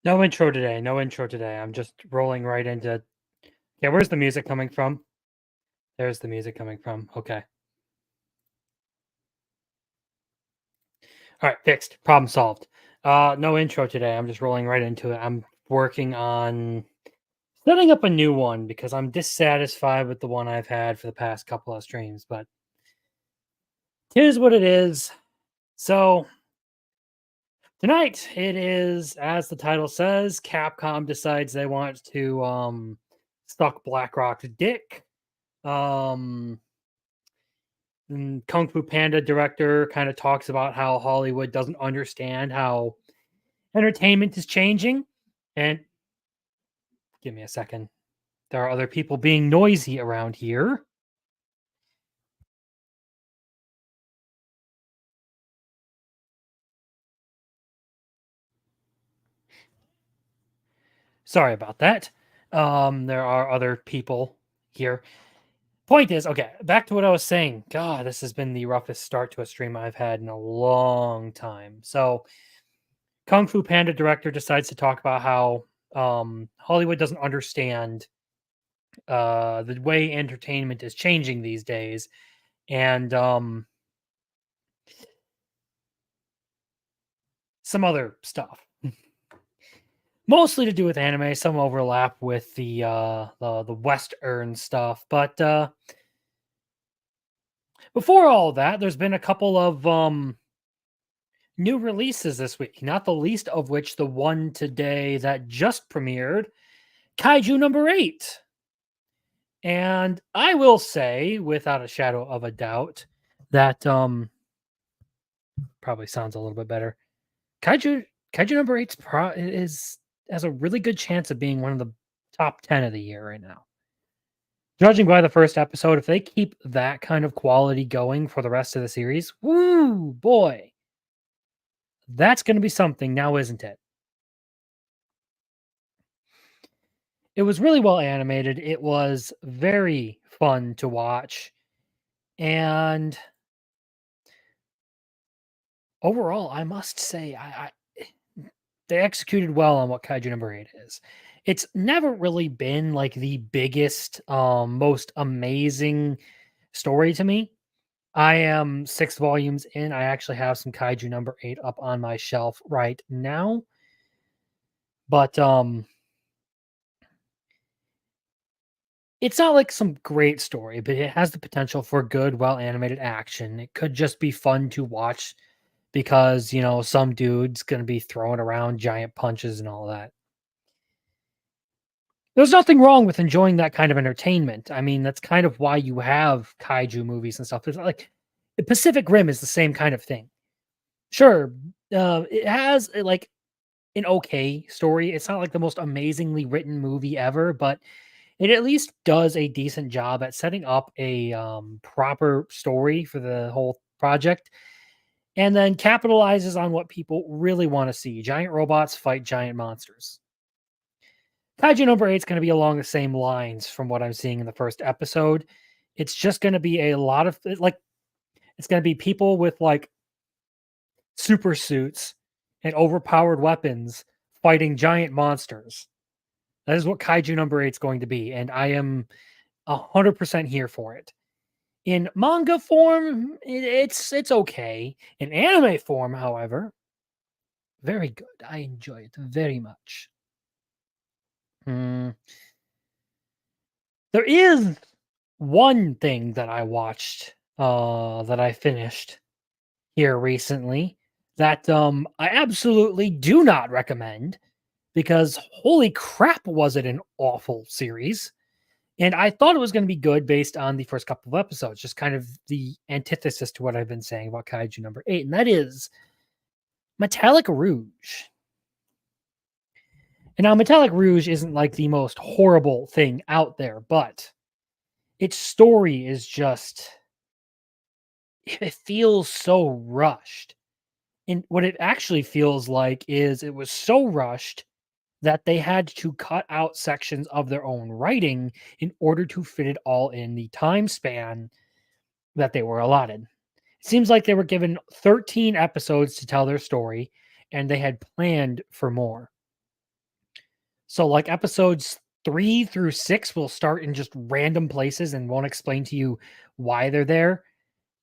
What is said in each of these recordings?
No intro today. No intro today. I'm just rolling right into. Yeah, where's the music coming from? There's the music coming from. Okay. All right, fixed. Problem solved. No intro today. I'm just rolling right into it. I'm working on setting up a new one because I'm dissatisfied with the one I've had for the past couple of streams, but here's what it is. So, tonight it is, as the title says, Capcom decides they want to suck BlackRock's dick. Um Kung Fu Panda Director kind of talks about how Hollywood doesn't understand how entertainment is changing. And give me a second. There are other people being noisy around here. Sorry about that. There are other people here. Point is, okay, back to what I was saying. God, this has been the roughest start to a stream I've had in a long time. So, Kung Fu Panda Director decides to talk about how Hollywood doesn't understand the way entertainment is changing these days, and some other stuff, mostly to do with anime. Some overlap with the Western stuff, but before all that, there's been a couple of new releases this week. Not the least of which the one today that just premiered, Kaiju number 8. And I will say, without a shadow of a doubt, that probably sounds a little bit better. Kaiju Kaiju number 8 is has a really good chance of being one of the top 10 of the year right now. Judging by the first episode, if they keep that kind of quality going for the rest of the series, woo boy, that's going to be something now, isn't it? It was really well animated. It was very fun to watch. And overall, I must say, they executed well on what Kaiju number 8 is. It's never really been like the biggest, most amazing story to me. I am 6 volumes in. I actually have some Kaiju number 8 up on my shelf right now. But it's not like some great story, but it has the potential for good, well animated action. It could just be fun to watch because, some dude's going to be throwing around giant punches and all that. There's nothing wrong with enjoying that kind of entertainment. I mean, that's kind of why you have kaiju movies and stuff. It's like the Pacific Rim is the same kind of thing. Sure, it has like an okay story. It's not like the most amazingly written movie ever, but it at least does a decent job at setting up a proper story for the whole project, and then capitalizes on what people really want to see: giant robots fight giant monsters. Kaiju number 8 is going to be along the same lines from what I'm seeing in the first episode. It's just going to be a lot of like it's going to be people with like super suits and overpowered weapons fighting giant monsters. That is what Kaiju number 8 is going to be, and I am 100% here for it. In manga form, it's okay. In anime form, however, very good. I enjoy it very much. Hmm. There is one thing that I watched, that I finished here recently that I absolutely do not recommend because holy crap, was it an awful series. And I thought it was going to be good based on the first couple of episodes, just kind of the antithesis to what I've been saying about Kaiju number 8, and that is Metallic Rouge. And now, Metallic Rouge isn't like the most horrible thing out there, but its story is just, it feels so rushed. And what it actually feels like is it was so rushed that they had to cut out sections of their own writing in order to fit it all in the time span that they were allotted. It seems like they were given 13 episodes to tell their story, and they had planned for more. So like episodes 3 through 6 will start in just random places and won't explain to you why they're there.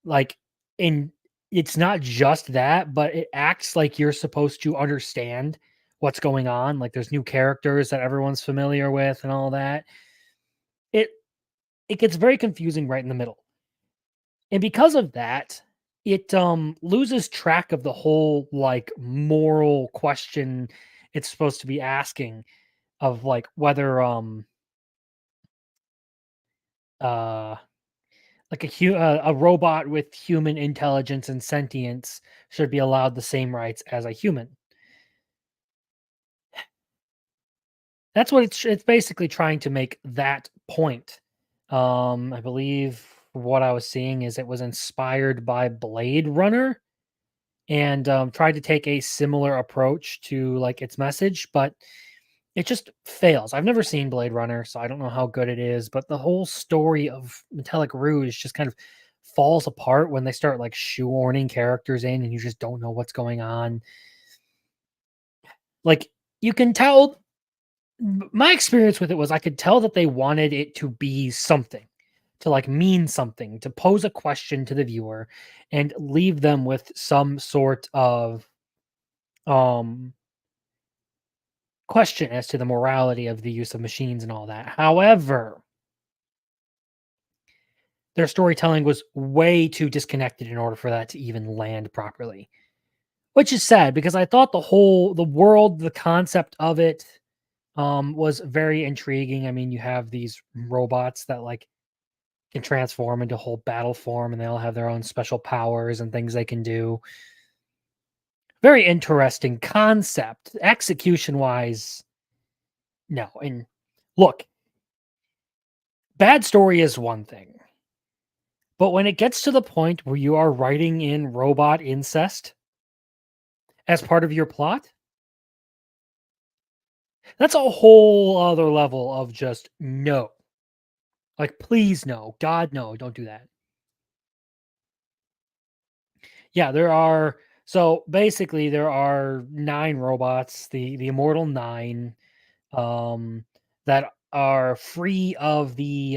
Like, and it's not just that, but it acts like you're supposed to understand what's going on. Like there's new characters that everyone's familiar with and all that. It it gets very confusing right in the middle. And because of that, it loses track of the whole like moral question it's supposed to be asking of like whether uh like a robot with human intelligence and sentience should be allowed the same rights as a human. That's what it's basically trying to make that point. I believe what I was seeing is it was inspired by Blade Runner and tried to take a similar approach to like its message, but it just fails. I've never seen Blade Runner, so I don't know how good it is, but the whole story of Metallic Rouge just kind of falls apart when they start like shoehorning characters in and you just don't know what's going on. Like you can tell my experience with it was I could tell that they wanted it to be something, to like mean something, to pose a question to the viewer and leave them with some sort of um question as to the morality of the use of machines and all that. However, their storytelling was way too disconnected in order for that to even land properly. Which is sad because I thought the world, the concept of it was very intriguing. I mean, you have these robots that like can transform into whole battle form and they all have their own special powers and things they can do. Very interesting concept. Execution wise, no. And look, bad story is one thing. But when it gets to the point where you are writing in robot incest as part of your plot, that's a whole other level of just no. Like, please no. God, no, don't do that. Yeah, there are. So basically, there are 9 robots, the Immortal Nine, that are free of the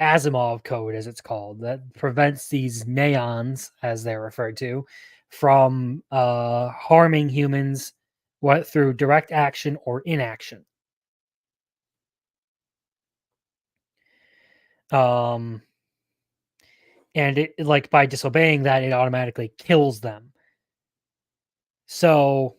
Asimov code, as it's called, that prevents these neons, as they're referred to, from harming humans, what through direct action or inaction. Um, and it like by disobeying that, it automatically kills them. So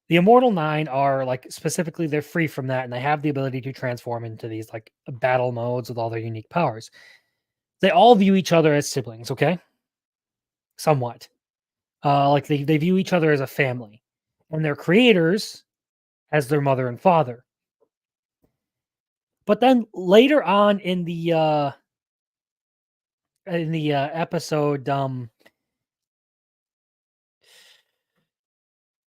the Immortal Nine are like specifically they're free from that, and they have the ability to transform into these like battle modes with all their unique powers. They all view each other as siblings, okay? Somewhat. Like they view each other as a family, and their creators as their mother and father. But then later on in the episode,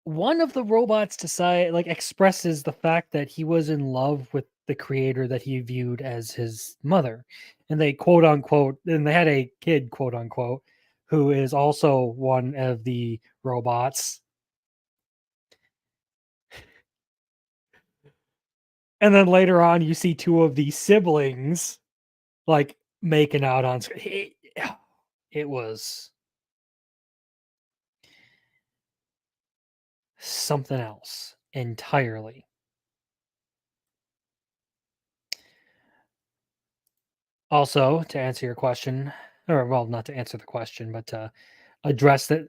one of the robots decide like expresses the fact that he was in love with the creator that he viewed as his mother, and they quote unquote, and they had a kid quote unquote who is also one of the robots. And then later on, you see two of the siblings like making out on screen. It was something else entirely. Also, to answer your question, or well, not to answer the question, but to address that.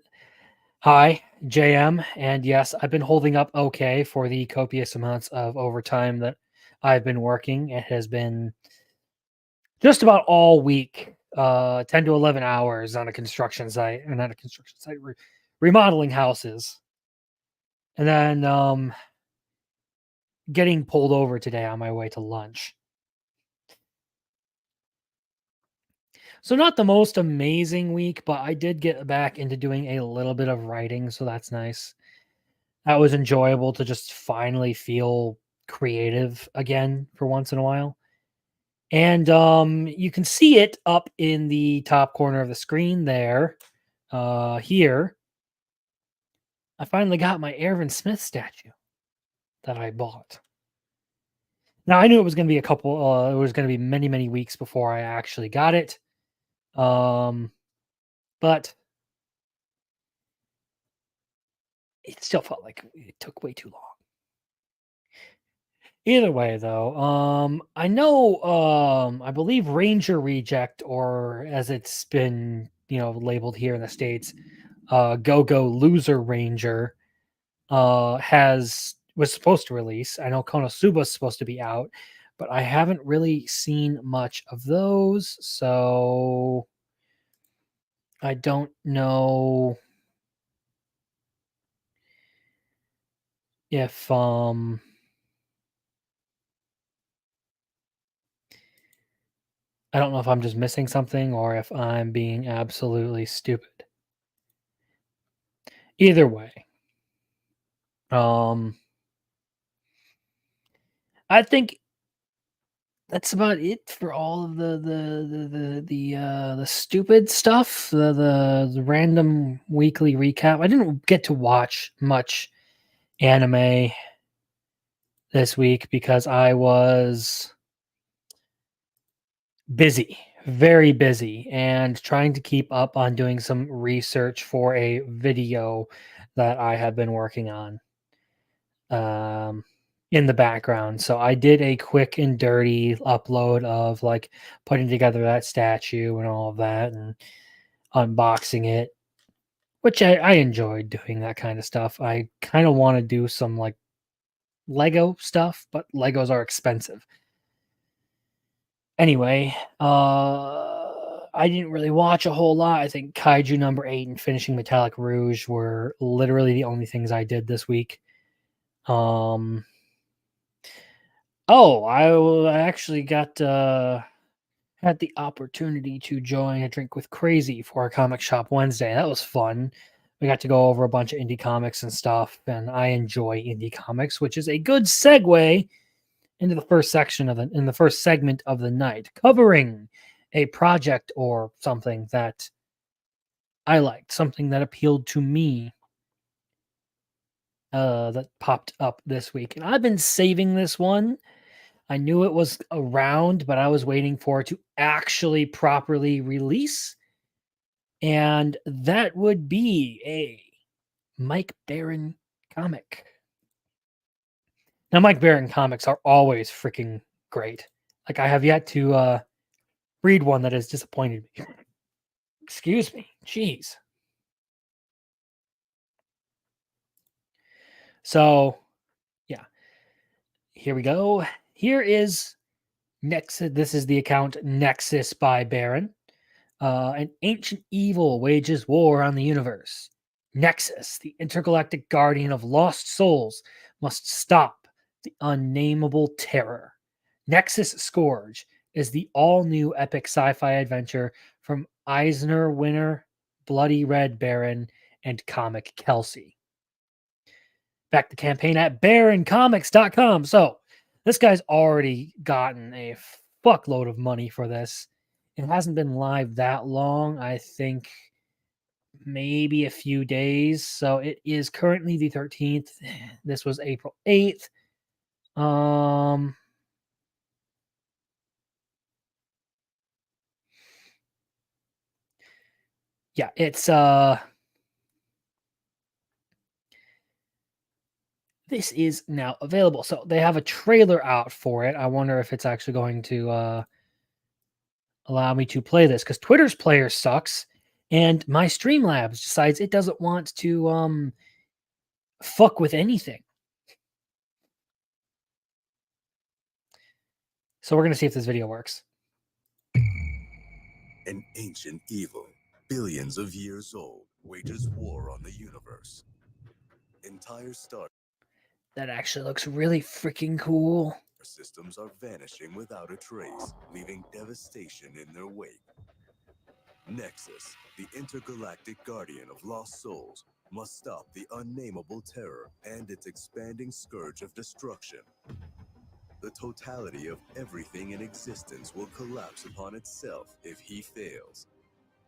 Hi, JM, and yes, I've been holding up okay for the copious amounts of overtime that I've been working. It has been just about all week, 10 to 11 hours on a construction site, or not a construction site, remodeling houses. And then getting pulled over today on my way to lunch. So not the most amazing week, but I did get back into doing a little bit of writing, so that's nice. That was enjoyable to just finally feel creative again for once in a while. And you can see it up in the top corner of the screen there, here. I finally got my Ervin Smith statue that I bought. Now I knew it was going to be it was going to be many, many weeks before I actually got it. But it still felt like it took way too long. Either way, though, I know, I believe Ranger Reject, or as it's been, labeled here in the States, Go Go Loser Ranger, was supposed to release. I know Konosuba's supposed to be out, but I haven't really seen much of those, so I don't know if I don't know if I'm just missing something or if I'm being absolutely stupid. Either way, um, I think that's about it for all of the stupid stuff, the random weekly recap. I didn't get to watch much anime this week because I was busy, very busy, and trying to keep up on doing some research for a video that I have been working on in the background. So I did a quick and dirty upload of like putting together that statue and all of that and unboxing it, which I enjoyed doing that kind of stuff. I kind of want to do some like Lego stuff, but Legos are expensive. Anyway, I didn't really watch a whole lot. I think Kaiju number 8 and finishing Metallic Rouge were literally the only things I did this week. Um, I actually got had the opportunity to join a drink with Crazy for a comic shop Wednesday. That was fun. We got to go over a bunch of indie comics and stuff, and I enjoy indie comics, which is a good segue into the first segment of the night, covering a project or something that I liked, something that appealed to me, that popped up this week. And I've been saving this one. I knew it was around, but I was waiting for it to actually properly release. And that would be a Mike Baron comic. Now, Mike Baron comics are always freaking great. Like, I have yet to read one that has disappointed me. Excuse me. Jeez. So, yeah. Here we go. Here is Nexus. This is the account Nexus by Baron. An ancient evil wages war on the universe. Nexus, the intergalactic guardian of lost souls, must stop the unnameable terror. Nexus Scourge is the all-new epic sci-fi adventure from Eisner winner Bloody Red Baron and Comic Kelsey. Back the campaign at baroncomics.com. So this guy's already gotten a fuckload of money for this. It hasn't been live that long. I think maybe a few days. So it is currently the 13th. This was April 8th. Yeah, it's this is now available. So they have a trailer out for it. I wonder if it's actually going to allow me to play this, because Twitter's player sucks and my Streamlabs decides it doesn't want to fuck with anything. So we're going to see if this video works. An ancient evil, billions of years old, wages war on the universe. Entire star That actually looks really freaking cool. systems are vanishing without a trace, leaving devastation in their wake. Nexus, the intergalactic guardian of lost souls, must stop the unnameable terror and its expanding scourge of destruction. The totality of everything in existence will collapse upon itself if he fails.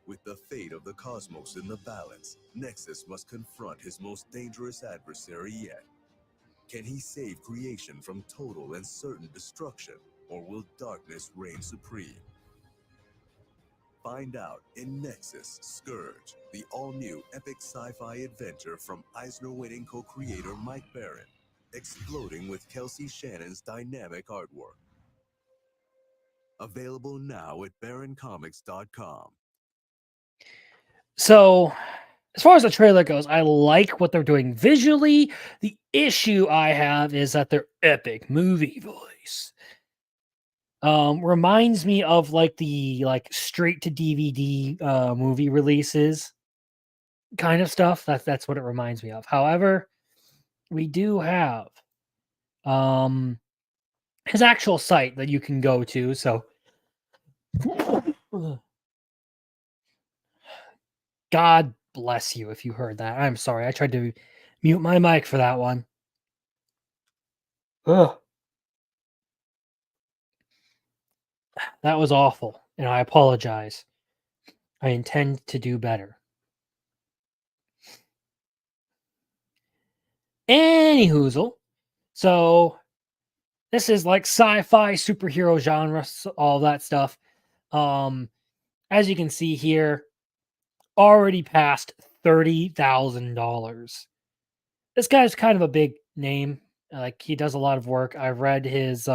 With the fate of the cosmos in the balance, Nexus must confront his most dangerous adversary yet. Can he save creation from total and certain destruction, or will darkness reign supreme? Find out in Nexus Scourge, the all-new epic sci-fi adventure from Eisner-winning co-creator Mike Baron, exploding with Kelsey Shannon's dynamic artwork. Available now at baroncomics.com. So, as far as the trailer goes, I like what they're doing visually. The issue I have is that their epic movie voice reminds me of like the straight to DVD movie releases kind of stuff. That's what it reminds me of. However, we do have his actual site that you can go to. So God bless you if you heard that. I'm sorry. I tried to mute my mic for that one. Ugh. That was awful, and I apologize. I intend to do better. Anyhoozle. So this is like sci-fi superhero genre, all that stuff. As you can see here, already passed $30,000. This guy's kind of a big name. Like he does a lot of work. I've read his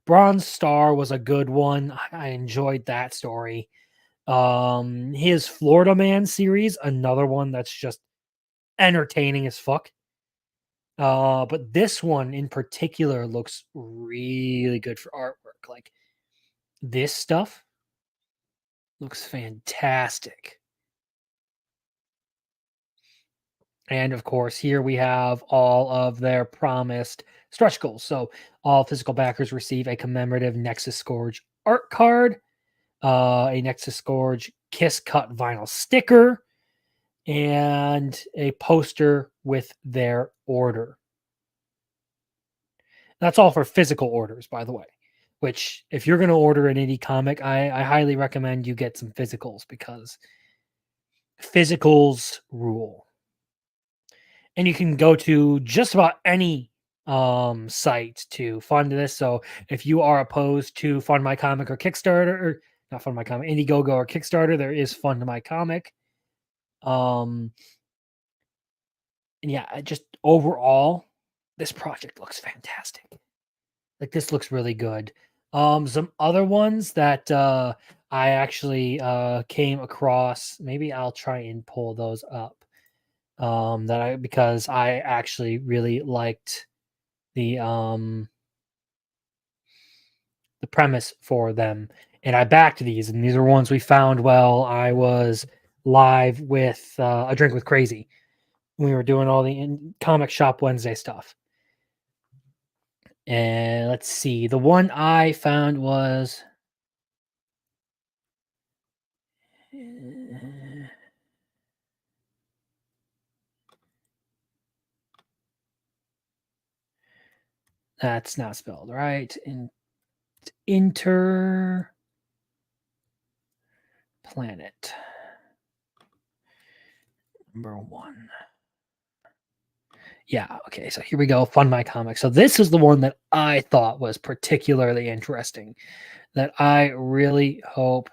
Bronze Star was a good one. I enjoyed that story. His Florida Man series, another one that's just entertaining as fuck. But this one in particular looks really good for artwork. Like this stuff looks fantastic. And of course, here we have all of their promised stretch goals. So all physical backers receive a commemorative Nexus Scourge art card, a Nexus Scourge Kiss Cut vinyl sticker, and a poster with their order. That's all for physical orders, by the way. Which, if you're going to order an indie comic, I highly recommend you get some physicals because physicals rule. And you can go to just about any site to fund this. So if you are opposed to Fund My Comic or Kickstarter, or not Fund My Comic, Indiegogo or Kickstarter, there is Fund My Comic. And yeah, just overall, this project looks fantastic. Like this looks really good. Some other ones that I actually came across. Maybe I'll try and pull those up. Because I actually really liked the premise for them, and I backed these, and these are ones we found while I was live with a drink with Crazy. We were doing all the Comic Shop Wednesday stuff. And let's see, the one I found was that's not spelled right. Inter Planet number 1. Yeah, okay, so here we go. Fund My Comic. So this is the one that I thought was particularly interesting, that I really hope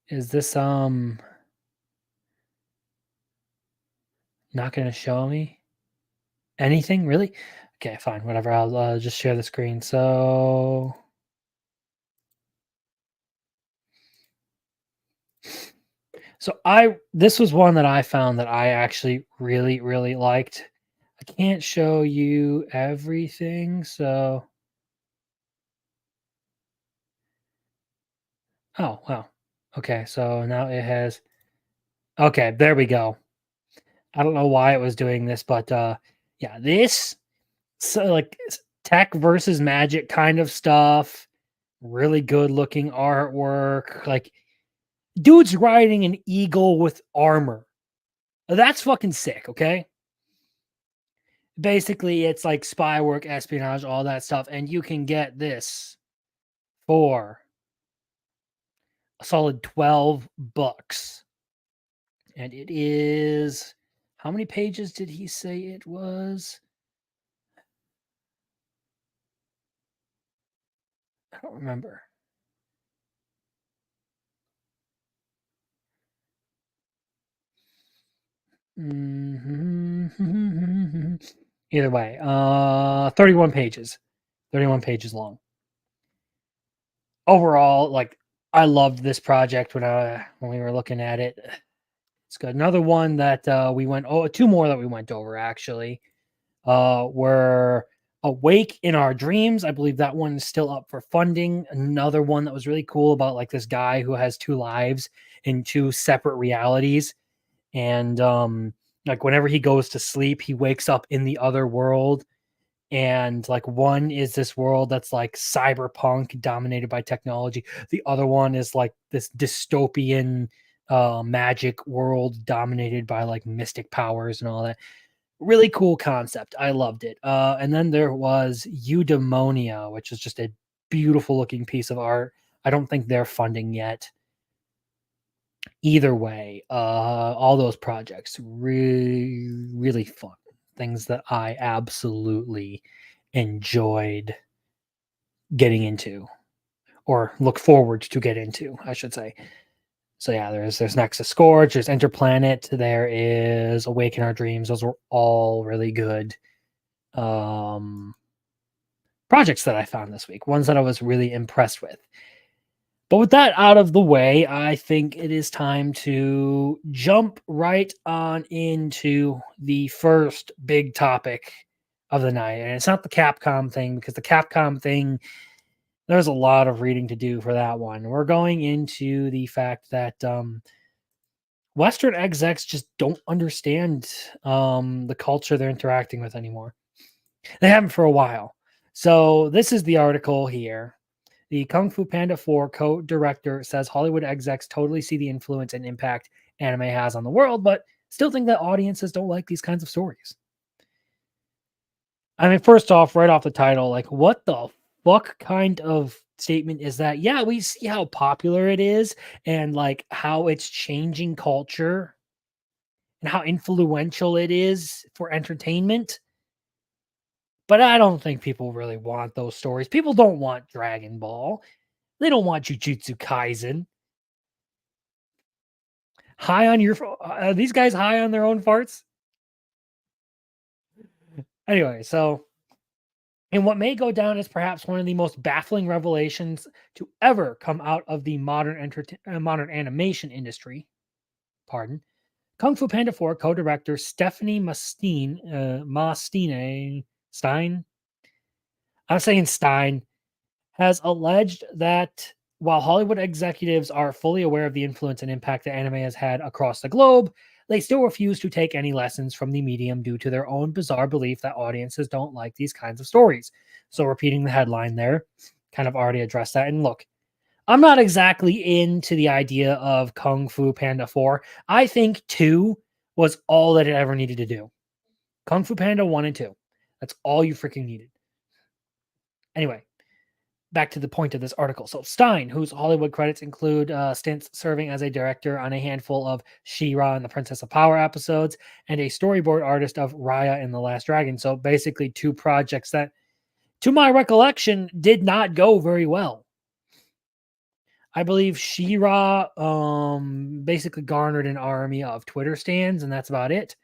is this not going to show me anything really? Okay, fine, whatever. I'll just share the screen. So this was one that I found that I actually really, really liked. I can't show you everything, so oh wow. Okay, so now it has okay, there we go. I don't know why it was doing this, but yeah, this like tech versus magic kind of stuff. Really good looking artwork. Like dude's riding an eagle with armor. That's fucking sick, okay? Basically, it's like spy work, espionage, all that stuff, and you can get this for a solid $12. And it is, how many pages did he say it was? I don't remember. Either way, 31 pages. 31 pages long. Overall, like, I loved this project when we were looking at it. It's good. Another one that we went, two more that we went over actually. Were Awake in Our Dreams. I believe that one is still up for funding. Another one that was really cool about like this guy who has two lives in two separate realities. And like whenever he goes to sleep, he wakes up in the other world. And like one is this world that's like cyberpunk dominated by technology. The other one is like this dystopian magic world dominated by like mystic powers and all that. Really cool concept. I loved it. And then there was Eudaimonia, which is just a beautiful looking piece of art. I don't think they're funding yet. Either way, all those projects really fun. Things that I absolutely enjoyed getting into, or look forward to get into, I should say. So yeah, there's Nexus Scourge, there's Interplanet, there is Awaken Our Dreams. Those were all really good projects that I found this week, ones that I was really impressed with. But with that out of the way, I think it is time to jump right on into the first big topic of the night. And it's not the Capcom thing, because the Capcom thing, there's a lot of reading to do for that one. We're going into the fact that Western execs just don't understand the culture they're interacting with anymore. They haven't for a while. So this is the article here. The Kung Fu Panda 4 co-director says Hollywood execs totally see the influence and impact anime has on the world, but still think that audiences don't like these kinds of stories. I mean, first off, right off the title, like, what the fuck kind of statement is that? Yeah, we see how popular it is and like how it's changing culture and how influential it is for entertainment. But I don't think people really want those stories. People don't want Dragon Ball. They don't want Jujutsu Kaisen. High on your, are these guys high on their own farts? Anyway, so, and what may go down as perhaps one of the most baffling revelations to ever come out of the modern animation industry, pardon, Kung Fu Panda 4 co-director Stephanie Stein, I'm saying Stein, has alleged that while Hollywood executives are fully aware of the influence and impact that anime has had across the globe, they still refuse to take any lessons from the medium due to their own bizarre belief that audiences don't like these kinds of stories. So, repeating the headline there, kind of already addressed that. And look, I'm not exactly into the idea of Kung Fu Panda 4. I think 2 was all that it ever needed to do. Kung Fu Panda 1 and 2. That's all you freaking needed. Anyway, back to the point of this article. So Stein, whose Hollywood credits include stints serving as a director on a handful of She-Ra and the Princess of Power episodes, and a storyboard artist of Raya and the Last Dragon. So basically 2 projects that, to my recollection, did not go very well. I believe She-Ra basically garnered an army of Twitter stans, and that's about it.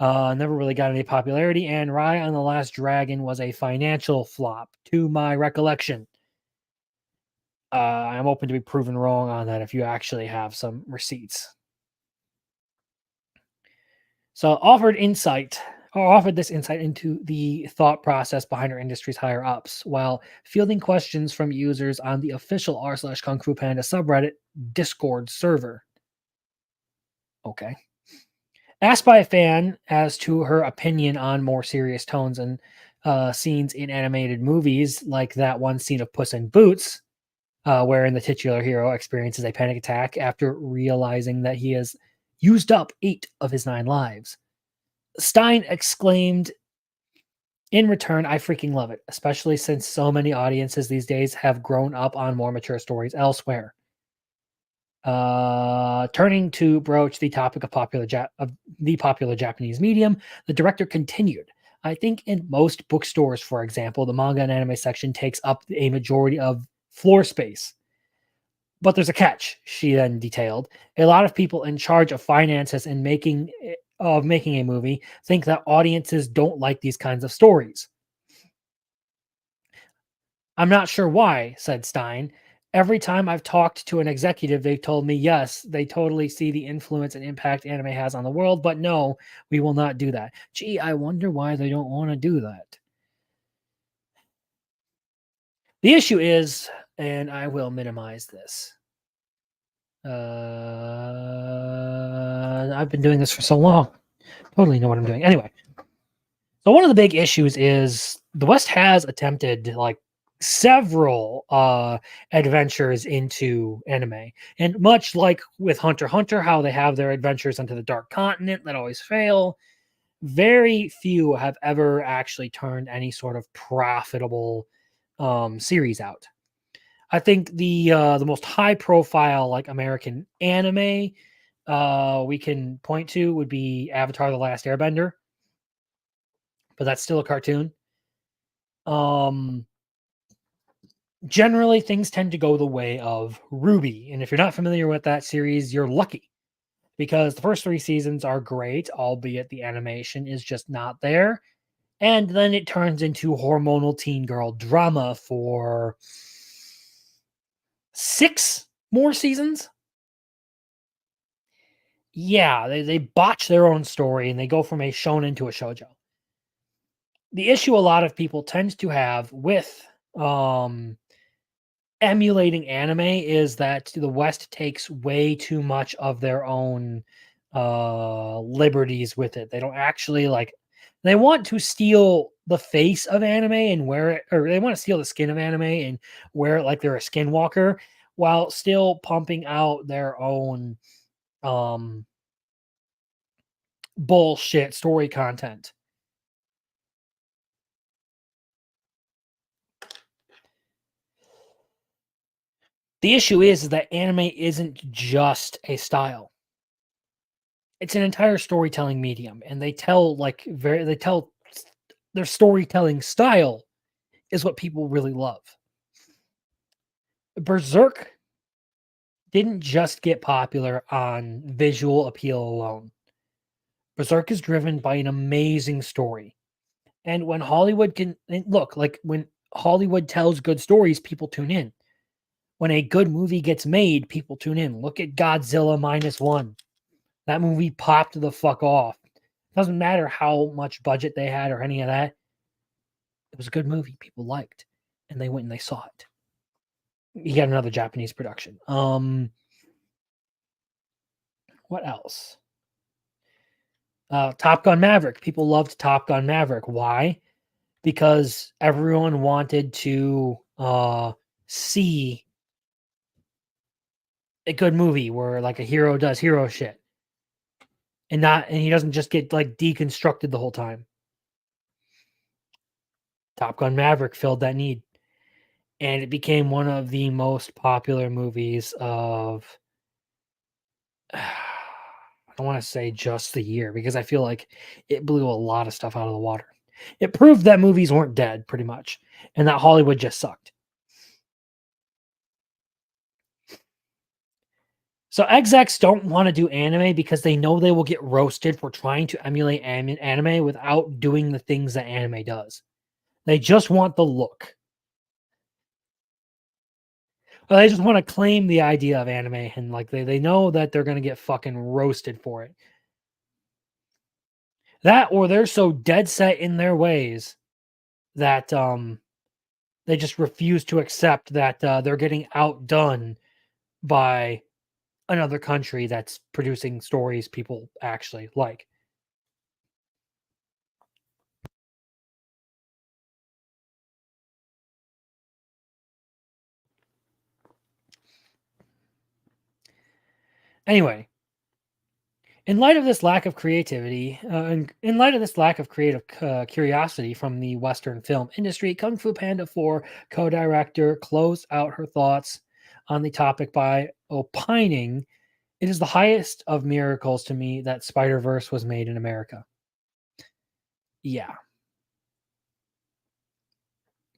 Never really got any popularity, and Raya and the Last Dragon was a financial flop, to my recollection. I'm open to be proven wrong on that if you actually have some receipts. So offered this insight into the thought process behind our industry's higher ups, while fielding questions from users on the official r/Kung Fu Panda subreddit Discord server. Okay. Asked by a fan as to her opinion on more serious tones and scenes in animated movies, like that one scene of Puss in Boots, wherein the titular hero experiences a panic attack after realizing that he has used up 8 of his 9 lives. Stein exclaimed, in return, I freaking love it, especially since so many audiences these days have grown up on more mature stories elsewhere. Turning to broach the topic of the popular Japanese medium, the director continued. I think in most bookstores, for example, the manga and anime section takes up a majority of floor space. But there's a catch, she then detailed. A lot of people in charge of finances and making a movie think that audiences don't like these kinds of stories. I'm not sure why, said Stein. Every time I've talked to an executive, they've told me yes, they totally see the influence and impact anime has on the world, but no, we will not do that. Gee, I wonder why they don't want to do that. The issue is, and I will minimize this. I've been doing this for so long. Totally know what I'm doing. Anyway, so one of the big issues is the West has attempted like several adventures into anime. And much like with Hunter x Hunter, how they have their adventures into the Dark Continent that always fail, very few have ever actually turned any sort of profitable series out. I think the most high profile like American anime we can point to would be Avatar: The Last Airbender, but that's still a cartoon. Um, Generally, things tend to go the way of Ruby, and if you're not familiar with that series, you're lucky because the first 3 seasons are great, albeit the animation is just not there. And then it turns into hormonal teen girl drama for 6 more seasons. Yeah, they botch their own story and they go from a shonen to a shoujo. The issue a lot of people tend to have with emulating anime is that the West takes way too much of their own liberties with it. They don't actually like they want to steal the face of anime and wear it, or they want to steal the skin of anime and wear it like they're a skinwalker while still pumping out their own um bullshit story content. The issue is that anime isn't just a style. It's an entire storytelling medium, and they tell like very they tell their storytelling style is what people really love. Berserk didn't just get popular on visual appeal alone. Berserk is driven by an amazing story. And when Hollywood can look, like when Hollywood tells good stories, people tune in. When a good movie gets made, people tune in. Look at Godzilla -1. That movie popped the fuck off. Doesn't matter how much budget they had or any of that. It was a good movie people liked, and they went and they saw it. You got another Japanese production. What else? Top Gun Maverick. People loved Top Gun Maverick. Why? Because everyone wanted to see a good movie where like a hero does hero shit, and he doesn't just get like deconstructed the whole time. Top Gun Maverick filled that need, and it became one of the most popular movies of I don't want to say just the year because I feel like it blew a lot of stuff out of the water. It proved that movies weren't dead, pretty much, and that Hollywood just sucked. So execs don't want to do anime because they know they will get roasted for trying to emulate anime without doing the things that anime does. They just want the look. Or they just want to claim the idea of anime and like they know that they're gonna get fucking roasted for it. That or they're so dead set in their ways that they just refuse to accept that they're getting outdone by another country that's producing stories people actually like. Anyway, In light of this lack of creativity, and in light of this lack of creative curiosity from the Western film industry, Kung Fu Panda 4 co-director closed out her thoughts on the topic by opining, "It is the highest of miracles to me that Spider-Verse was made in America." Yeah.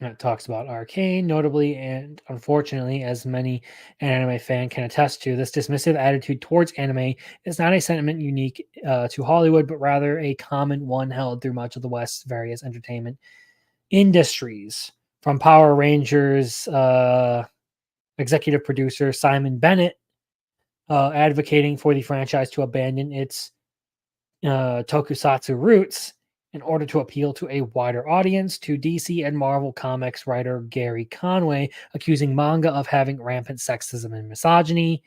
It talks about Arcane, notably and unfortunately, as many an anime fan can attest to, this dismissive attitude towards anime is not a sentiment unique to Hollywood, but rather a common one held through much of the West's various entertainment industries. From Power Rangers executive producer Simon Bennett advocating for the franchise to abandon its tokusatsu roots in order to appeal to a wider audience, to DC and Marvel Comics writer Gary Conway accusing manga of having rampant sexism and misogyny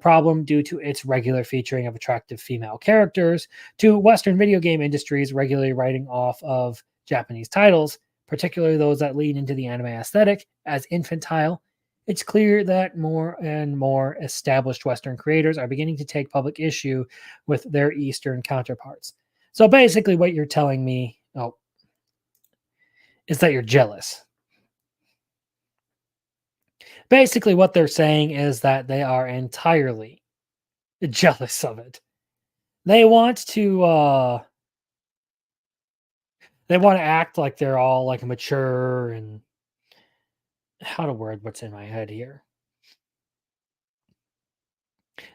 problem due to its regular featuring of attractive female characters, to Western video game industries regularly writing off of Japanese titles, particularly those that lean into the anime aesthetic, as infantile. It's clear that more and more established Western creators are beginning to take public issue with their Eastern counterparts. So basically, what you're telling me, is that you're jealous. Basically, what they're saying is that they are entirely jealous of it. They want to act like they're all like mature and how to word what's in my head here.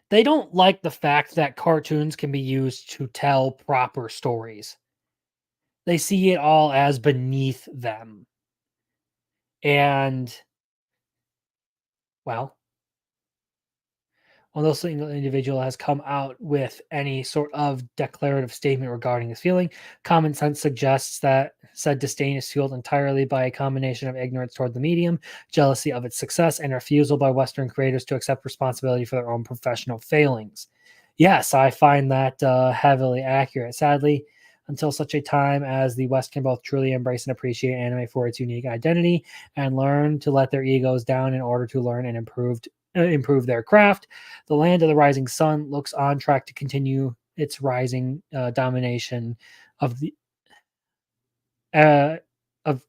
They don't like the fact that cartoons can be used to tell proper stories. They see it all as beneath them. And well, when no single individual has come out with any sort of declarative statement regarding his feeling, common sense suggests that said disdain is fueled entirely by a combination of ignorance toward the medium, jealousy of its success, and refusal by Western creators to accept responsibility for their own professional failings. Yes, I find that heavily accurate. Sadly, until such a time as the West can both truly embrace and appreciate anime for its unique identity and learn to let their egos down in order to learn and improve their craft, the land of the rising sun looks on track to continue its rising domination of the uh, of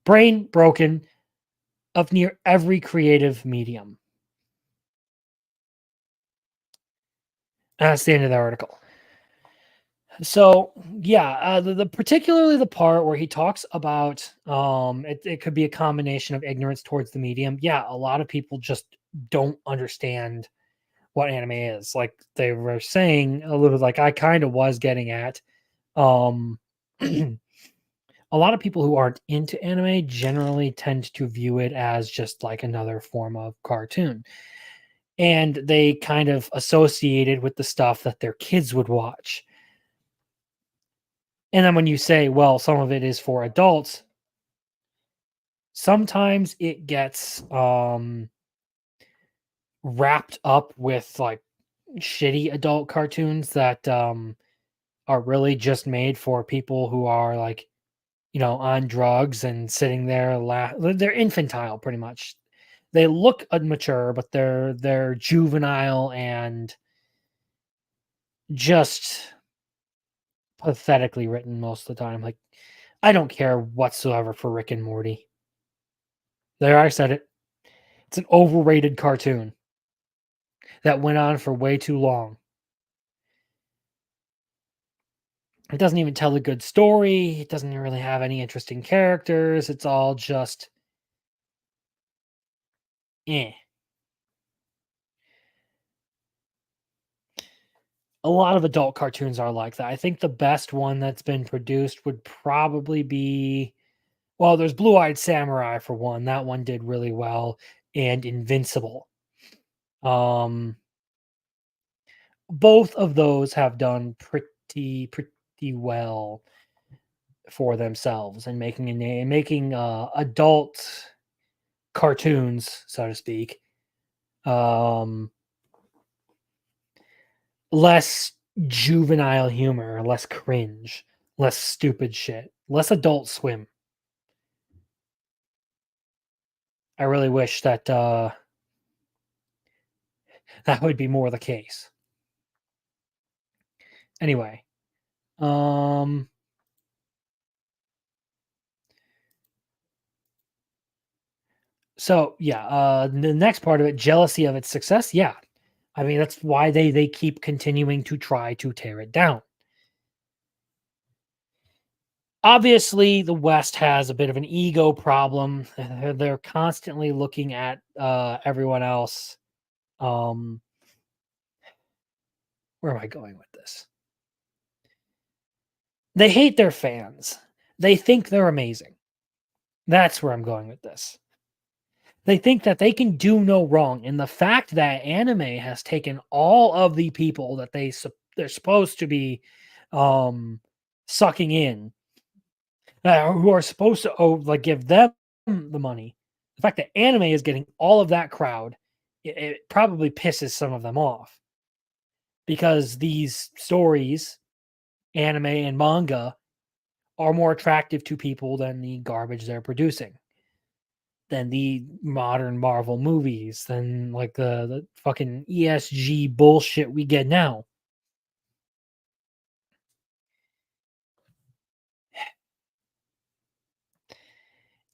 brain broken of near every creative medium. That's the end of the article. So yeah, the particularly the part where he talks about it could be a combination of ignorance towards the medium. Yeah, a lot of people just don't understand what anime is. Like they were saying a little like I kind of was getting at. Um a lot of people who aren't into anime generally tend to view it as just like another form of cartoon. And they kind of associate it with the stuff that their kids would watch. And then when you say, well, some of it is for adults, sometimes it gets wrapped up with like shitty adult cartoons that are really just made for people who are like, on drugs and sitting there they're infantile pretty much. They look mature, but they're juvenile and just pathetically written most of the time. Like I don't care whatsoever for Rick and Morty. There, I said it. It's an overrated cartoon that went on for way too long. It doesn't even tell a good story. It doesn't really have any interesting characters. It's all just eh. A lot of adult cartoons are like that. I think the best one that's been produced would probably be well, there's Blue Eyed Samurai for one. That one did really well, and Invincible. Um, both of those have done pretty well for themselves and making a name, making adult cartoons, so to speak, um, less juvenile humor, less cringe, less stupid shit, less Adult Swim. I really wish that that would be more the case. Anyway, um, so yeah, the next part of it, jealousy of its success. Yeah, I mean that's why they keep continuing to try to tear it down. Obviously, the West has a bit of an ego problem. They're constantly looking at everyone else. Um, where am I going with this? They hate their fans. They think they're amazing. That's where I'm going with this. They think that they can do no wrong, and the fact that anime has taken all of the people that they're supposed to be um, sucking in, who are supposed to like give them the money. The fact that anime is getting all of that crowd, it probably pisses some of them off because these stories, anime and manga, are more attractive to people than the garbage they're producing, than the modern Marvel movies, than like the fucking ESG bullshit we get now.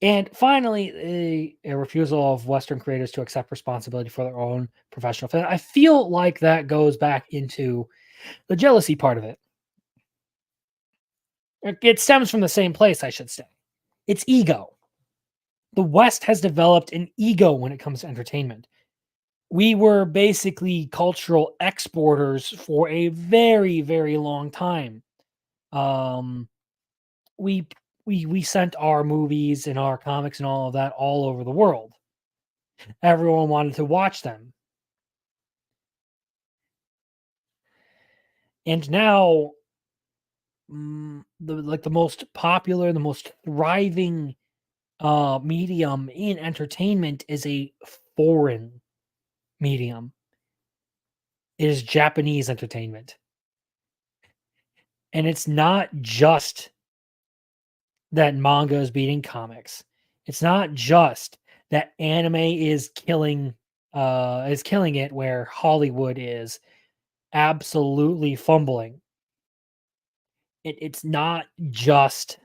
And finally, a refusal of Western creators to accept responsibility for their own professional film. I feel like that goes back into the jealousy part of it. It stems from the same place, I should say. It's ego. The West has developed an ego when it comes to entertainment. We were basically cultural exporters for a very, very long time. Um, we we sent our movies and our comics and all of that all over the world. Everyone wanted to watch them. And now the most popular, the most thriving medium in entertainment is a foreign medium. It is Japanese entertainment. And it's not just that manga is beating comics. It's not just that anime is killing it where Hollywood is absolutely fumbling. It's not just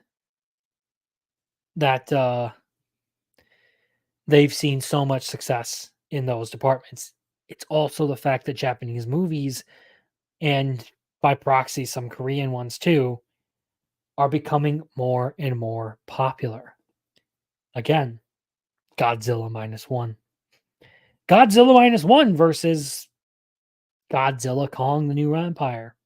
that they've seen so much success in those departments. It's also the fact that Japanese movies, and by proxy some Korean ones too, are becoming more and more popular. Again, Godzilla minus one. Godzilla minus one versus Godzilla Kong the New Empire.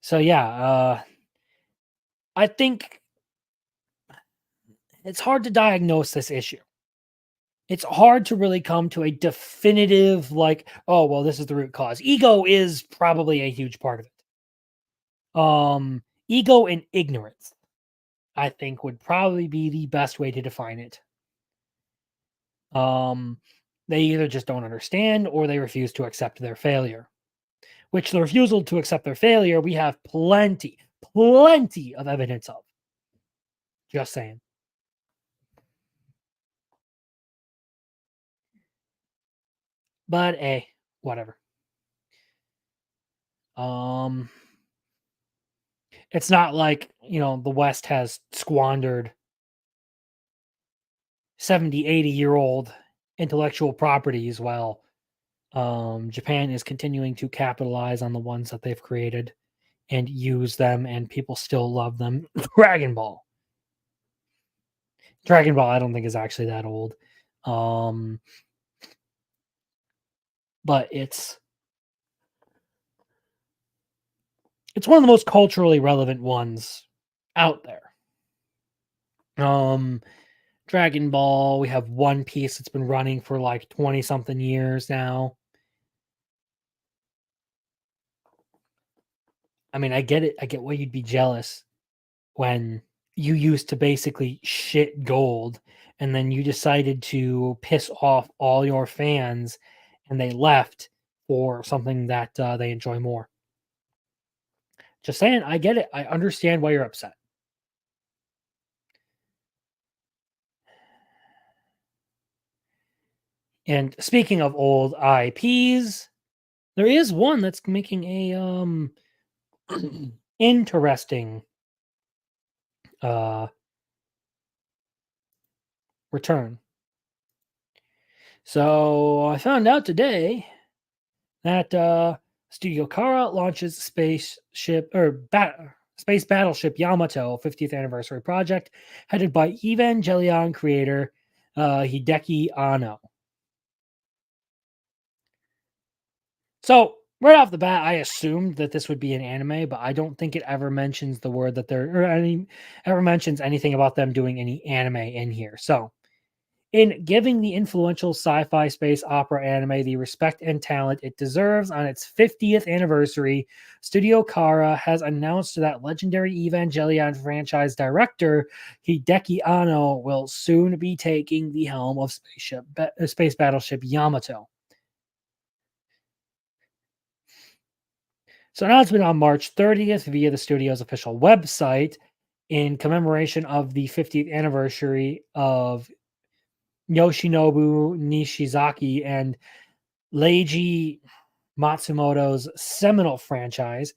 So yeah, I think it's hard to diagnose this issue. It's hard to really come to a definitive, like, oh well, this is the root cause. Ego is probably a huge part of it. Ego and ignorance, I think, would probably be the best way to define it. Um, they either just don't understand or they refuse to accept their failure. Which the refusal to accept their failure, we have plenty of evidence of. Just saying. But whatever. Um, it's not like, the West has squandered 70, 80-year-old intellectual properties while Japan is continuing to capitalize on the ones that they've created and use them, and people still love them. Dragon Ball. Dragon Ball, I don't think is actually that old. But it's one of the most culturally relevant ones out there. Dragon Ball, we have One Piece that's been running for like 20 something years now. I mean, I get it. I get why you'd be jealous when you used to basically shit gold and then you decided to piss off all your fans and they left for something that they enjoy more. Just saying, I get it. I understand why you're upset. And speaking of old IPs, there is one that's making a interesting uh return. So I found out today that Studio Kara launches space battleship Yamato 50th anniversary project headed by Evangelion creator Hideki Anno. So right off the bat, I assumed that this would be an anime, but I don't think it ever mentions the word that they're or any ever mentions anything about them doing any anime in here. So in giving the influential sci-fi space opera anime the respect and talent it deserves on its 50th anniversary, Studio Kara has announced that legendary Evangelion franchise director Hideki Anno will soon be taking the helm of space battleship Yamato. So announcement on March 30th via the studio's official website in commemoration of the 50th anniversary of Yoshinobu Nishizaki and Leiji Matsumoto's seminal franchise.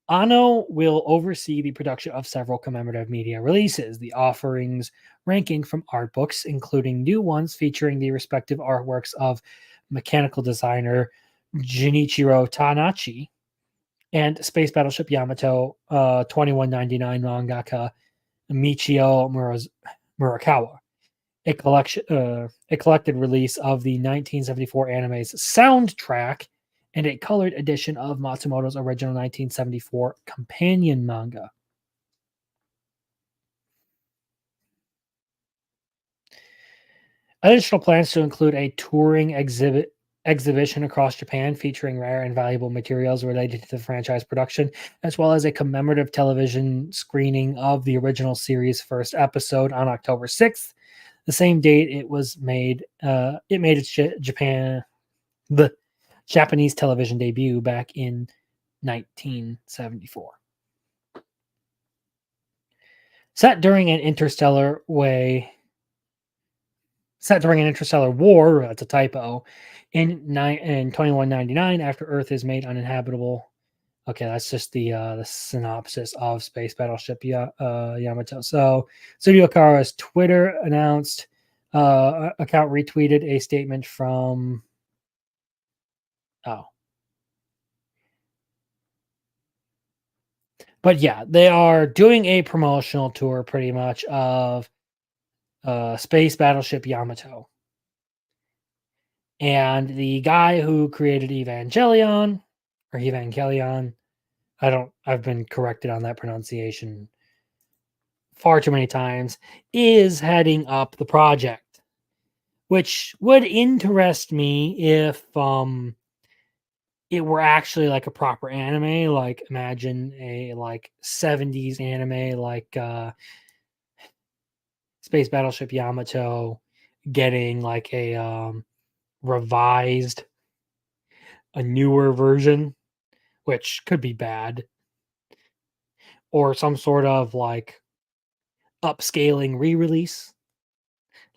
Anno will oversee the production of several commemorative media releases, the offerings ranking from art books, including new ones featuring the respective artworks of mechanical designer Junichiro Tanachi and Space Battleship Yamato 2199 mangaka Michio Murakawa. A collected release of the 1974 anime's soundtrack and a colored edition of Matsumoto's original 1974 companion manga. Additional plans to include a touring exhibition across Japan featuring rare and valuable materials related to the franchise production, as well as a commemorative television screening of the original series' first episode on October 6th, the same date it was made. It made its the Japanese television debut back in 1974. Set during an interstellar war, that's a typo, in 2199 after Earth is made uninhabitable. Okay, that's just the synopsis of Space Battleship Yamato. So Studio Kara's Twitter announced account retweeted a statement from oh. But yeah, they are doing a promotional tour pretty much of Space Battleship Yamato. And the guy who created Evangelion, I've been corrected on that pronunciation far too many times, is heading up the project, which would interest me if it were actually like a proper anime. Like imagine a like 70s anime like Space Battleship Yamato getting like a revised, a newer version, which could be bad, or some sort of like upscaling re-release,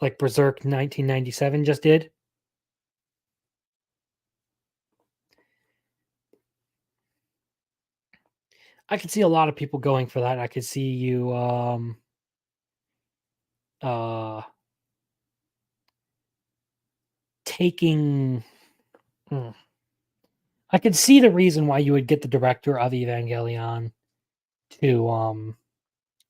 like Berserk 1997 just did. I could see a lot of people going for that. I could see you uh taking I could see the reason why you would get the director of Evangelion to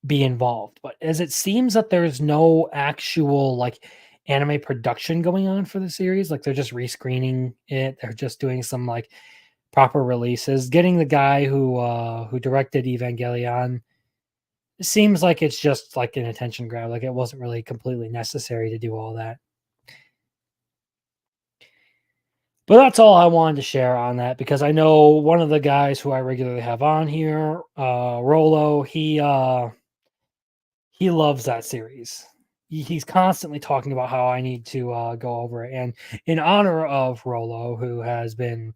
be involved. But as it seems that there's no actual like anime production going on for the series, like they're just rescreening it, they're just doing some like proper releases. Getting the guy who directed Evangelion seems like it's just like an attention grab. Like it wasn't really completely necessary to do all that. But that's all I wanted to share on that because I know one of the guys who I regularly have on here, Rolo, he loves that series. He's constantly talking about how I need to go over it. And in honor of Rolo, who has been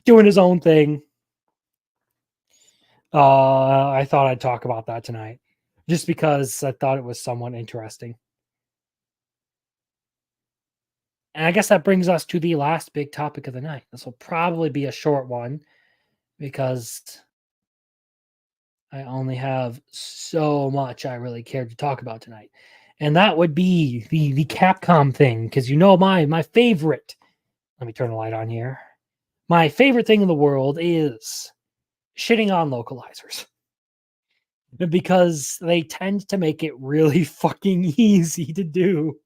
doing his own thing, I thought I'd talk about that tonight, just because I thought it was somewhat interesting. And I guess that brings us to the last big topic of the night. This will probably be a short one because I only have so much I really cared to talk about tonight. And that would be the Capcom thing, because my favorite. Let me turn the light on here. My favorite thing in the world is shitting on localizers because they tend to make it really fucking easy to do.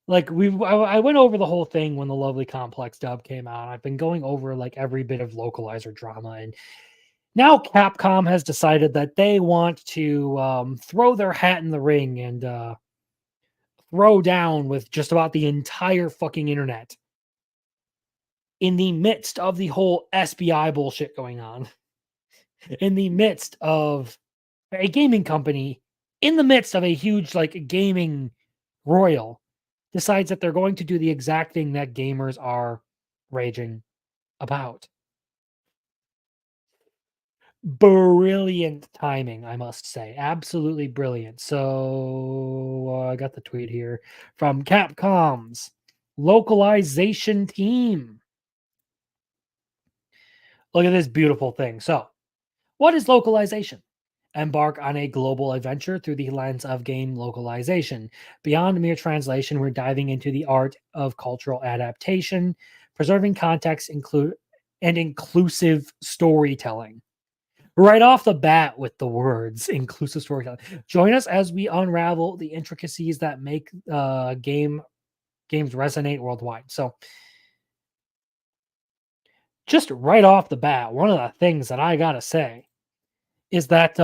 Like I went over the whole thing when the Lovely Complex dub came out. I've been going over like every bit of localizer drama, and now Capcom has decided that they want to throw their hat in the ring and throw down with just about the entire fucking internet in the midst of the whole SBI bullshit going on, in the midst of a gaming company, in the midst of a huge like gaming royal decides that they're going to do the exact thing that gamers are raging about. Brilliant timing, I must say. Absolutely brilliant. So I got the tweet here from Capcom's localization team. Look at this beautiful thing. So, what is localization? Embark on a global adventure through the lens of game localization. Beyond mere translation, we're diving into the art of cultural adaptation, preserving context and inclusive storytelling. Right off the bat with the words inclusive storytelling. Join us as we unravel the intricacies that make games resonate worldwide. So, just right off the bat, one of the things that I gotta say is that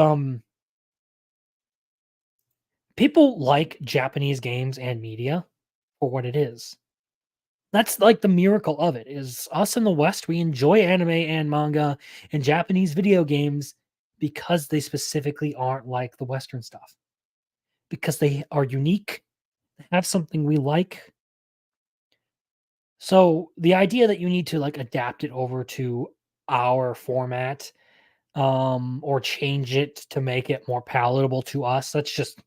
people like Japanese games and media for what it is. That's like the miracle of it is us in the West, we enjoy anime and manga and Japanese video games because they specifically aren't like the Western stuff. Because they are unique, they have something we like. So the idea that you need to like adapt it over to our format or change it to make it more palatable to us, that's just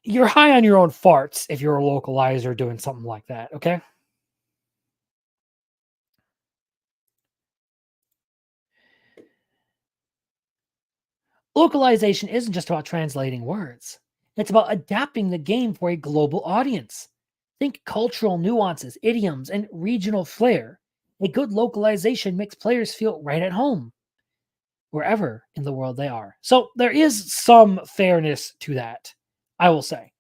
you're high on your own farts if you're a localizer doing something like that, okay? Localization isn't just about translating words, it's about adapting the game for a global audience. Think cultural nuances, idioms, and regional flair. A good localization makes players feel right at home wherever in the world they are. So there is some fairness to that, I will say.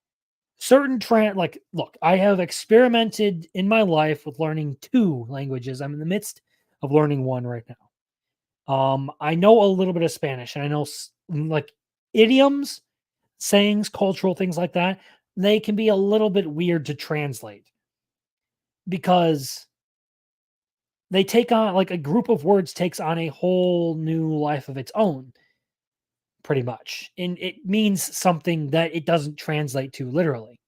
Certain like look, I have experimented in my life with learning two languages. I'm in the midst of learning one right now. I know a little bit of Spanish, and I know like idioms, sayings, cultural things like that. They can be a little bit weird to translate because they take on like a group of words takes on a whole new life of its own, pretty much, and it means something that it doesn't translate to literally.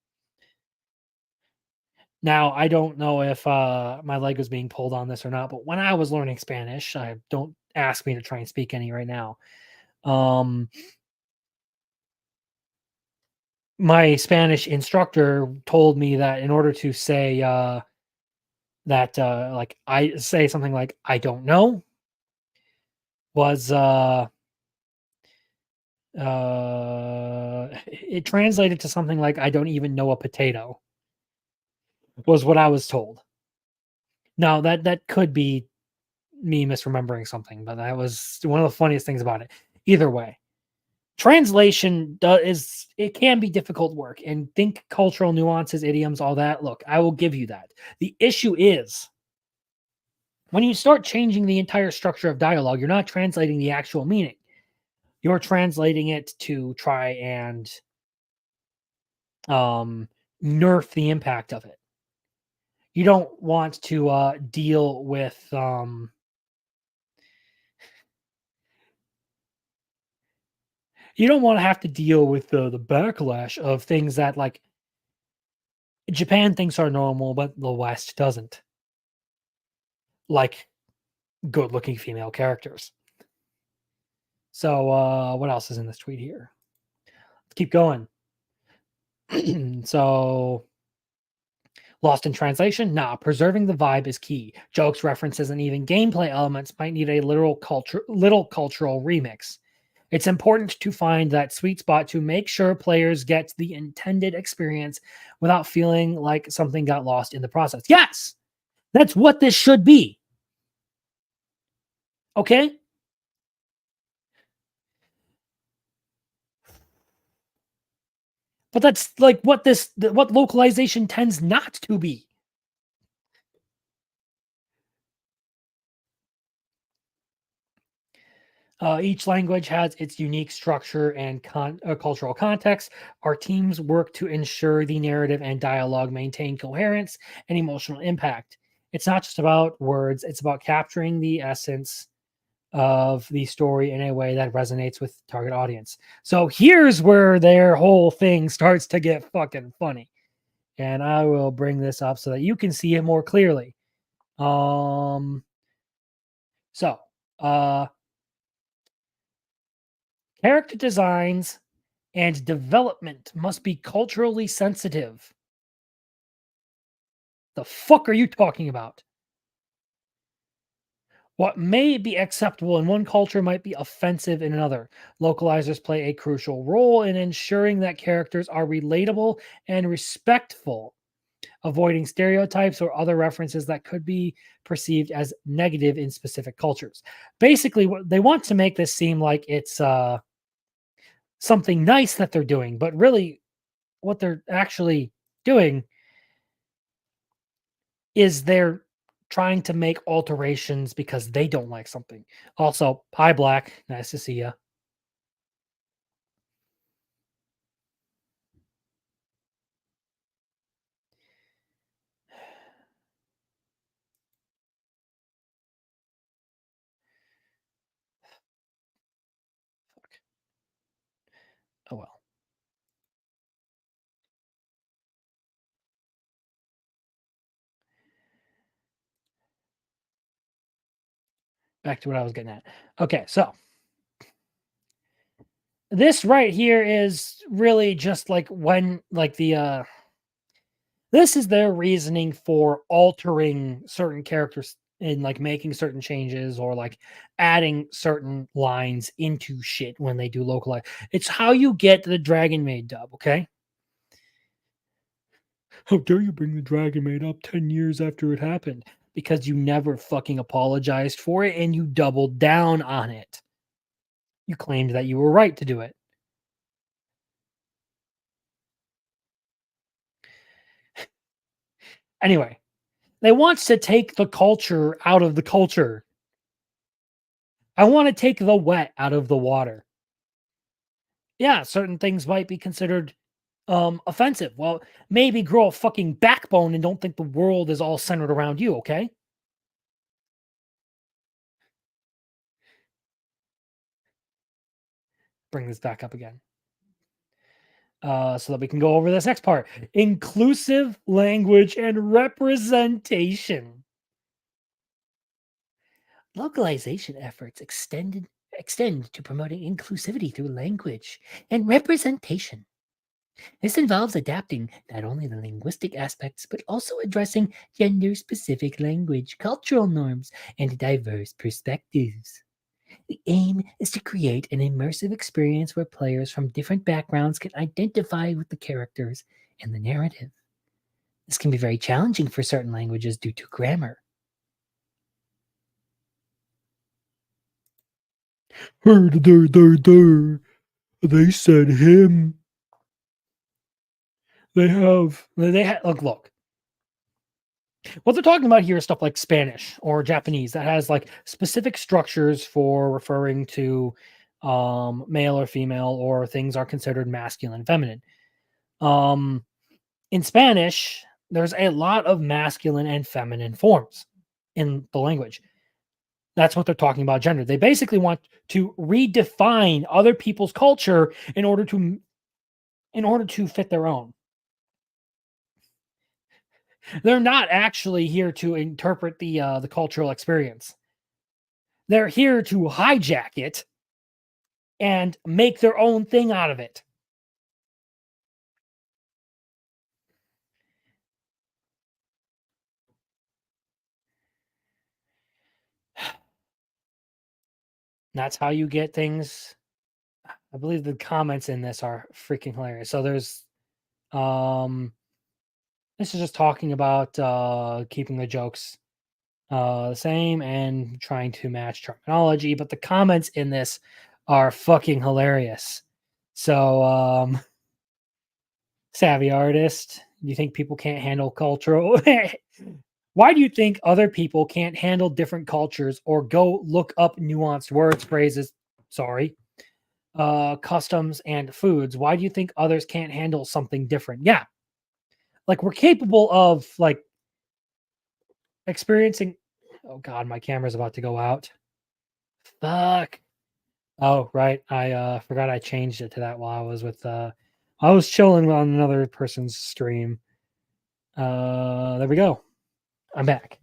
Now, I don't know if my leg was being pulled on this or not, but when I was learning Spanish, I don't ask me to try and speak any right now. Um, my Spanish instructor told me that in order to say that, like, I say something like "I don't know" was it translated to something like "I don't even know a potato" was what I was told. Now that could be me misremembering something, but that was one of the funniest things about it. Either way, translation is it can be difficult work, and think cultural nuances, idioms, all that. Look, I will give you that. The issue is when you start changing the entire structure of dialogue, you're not translating the actual meaning. You're translating it to try and um, nerf the impact of it. You don't want to deal with you don't want to have to deal with the backlash of things that like Japan thinks are normal, but the West doesn't. Like good looking female characters. So what else is in this tweet here? Let's keep going. So, lost in translation? Nah, preserving the vibe is key. Jokes, references, and even gameplay elements might need a little cultural remix. It's important to find that sweet spot to make sure players get the intended experience without feeling like something got lost in the process. Yes, that's what this should be. Okay? But that's like what localization tends not to be. Each language has its unique structure and cultural context. Our teams work to ensure the narrative and dialogue maintain coherence and emotional impact. It's not just about words, it's about capturing the essence of the story in a way that resonates with the target audience. So here's where their whole thing starts to get fucking funny. And I will bring this up so that you can see it more clearly. Um so uh Character designs and development must be culturally sensitive. The fuck are you talking about? What may be acceptable in one culture might be offensive in another. Localizers play a crucial role in ensuring that characters are relatable and respectful, avoiding stereotypes or other references that could be perceived as negative in specific cultures. Basically, what they want to make this seem like it's something nice that they're doing, but really what they're actually doing is they're trying to make alterations because they don't like something. Also, hi Black, nice to see you. Oh well. Back to what I was getting at. Okay, so this right here is really just like when like the this is their reasoning for altering certain characters and like making certain changes or like adding certain lines into shit when they do localize. It's how you get the Dragon Maid dub, okay? How dare you bring the Dragon Maid up 10 years after it happened? Because you never fucking apologized for it and you doubled down on it. You claimed that you were right to do it. Anyway, they want to take the culture out of the culture. I want to take the wet out of the water. Yeah, certain things might be considered offensive. Well, maybe grow a fucking backbone and don't think the world is all centered around you, okay? Bring this back up again. So that we can go over this next part. Inclusive language and representation. Localization efforts extend to promoting inclusivity through language and representation. This involves adapting not only the linguistic aspects, but also addressing gender specific language, cultural norms, and diverse perspectives. The aim is to create an immersive experience where players from different backgrounds can identify with the characters and the narrative. This can be very challenging for certain languages due to grammar. They said him. They have look. What they're talking about here is stuff like Spanish or Japanese that has like specific structures for referring to male or female or things are considered masculine, feminine. Um, in Spanish, there's a lot of masculine and feminine forms in the language. That's what they're talking about gender. They basically want to redefine other people's culture in order to fit their own. They're not actually here to interpret the cultural experience. They're here to hijack it and make their own thing out of it. that's how you get things. I believe the comments in this are freaking hilarious. So there's this is just talking about keeping the jokes the same and trying to match terminology, but the comments in this are fucking hilarious. So savvy artist, do you think people can't handle cultural? Why do you think other people can't handle different cultures or go look up nuanced words, phrases, customs and foods? Why do you think others can't handle something different? Yeah. Like we're capable of like experiencing. Oh god, my camera's about to go out. Fuck. Oh, right. I forgot I changed it to that while I was with I was chilling on another person's stream. There we go. I'm back.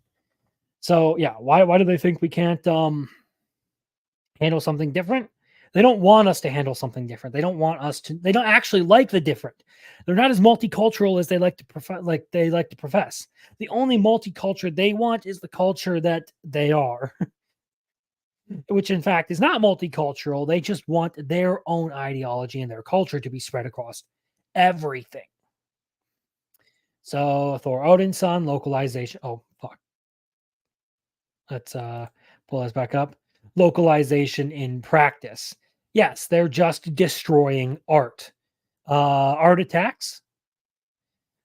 So yeah, why do they think we can't handle something different? They don't want us to handle something different. They don't want us to. They don't actually like the different. They're not as multicultural as they like to profess. The only multicultural they want is the culture that they are, which in fact is not multicultural. They just want their own ideology and their culture to be spread across everything. So Thor Odin's son, localization. Oh fuck. Let's pull this back up. Localization in practice. Yes, they're just destroying art. Art attacks.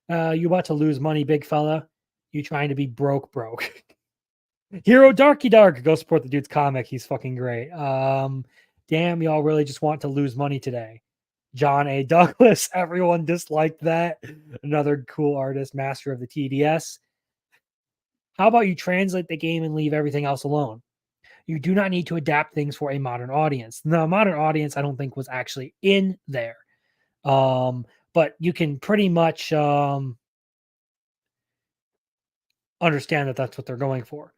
You about to lose money, big fella. You trying to be broke. Hero Darky Dark. Go support the dude's comic. He's fucking great. Damn, y'all really just want to lose money today. John A. Douglas. Everyone disliked that. Another cool artist, master of the TDS. How about you translate the game and leave everything else alone? You do not need to adapt things for a modern audience. The modern audience, I don't think, was actually in there. But you can pretty much understand that that's what they're going for.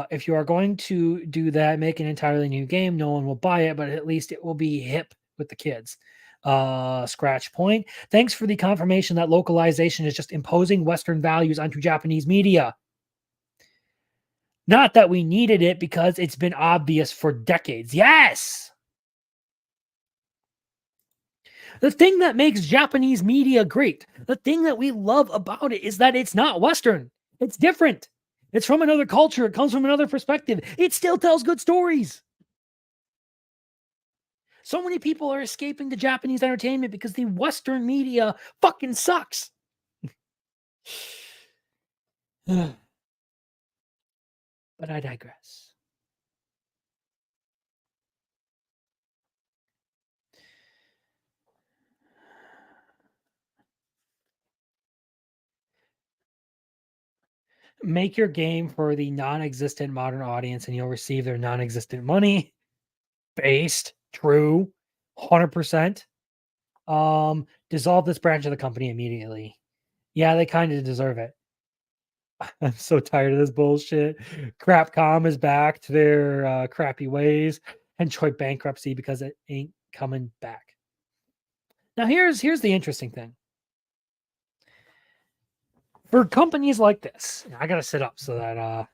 If you are going to do that, make an entirely new game, no one will buy it, but at least it will be hip with the kids. Scratch point. Thanks for the confirmation that localization is just imposing Western values onto Japanese media. Not that we needed it because it's been obvious for decades. Yes! The thing that makes Japanese media great, the thing that we love about it is that it's not Western. It's different. It's from another culture. It comes from another perspective. It still tells good stories. So many people are escaping the Japanese entertainment because the Western media fucking sucks. But I digress. Make your game for the non-existent modern audience and you'll receive their non-existent money. Based. True. 100%. Dissolve this branch of the company immediately. Yeah, they kind of deserve it. I'm so tired of this bullshit. Capcom is back to their crappy ways. Enjoy bankruptcy because it ain't coming back. Now here's the interesting thing. For companies like this, I gotta sit up so that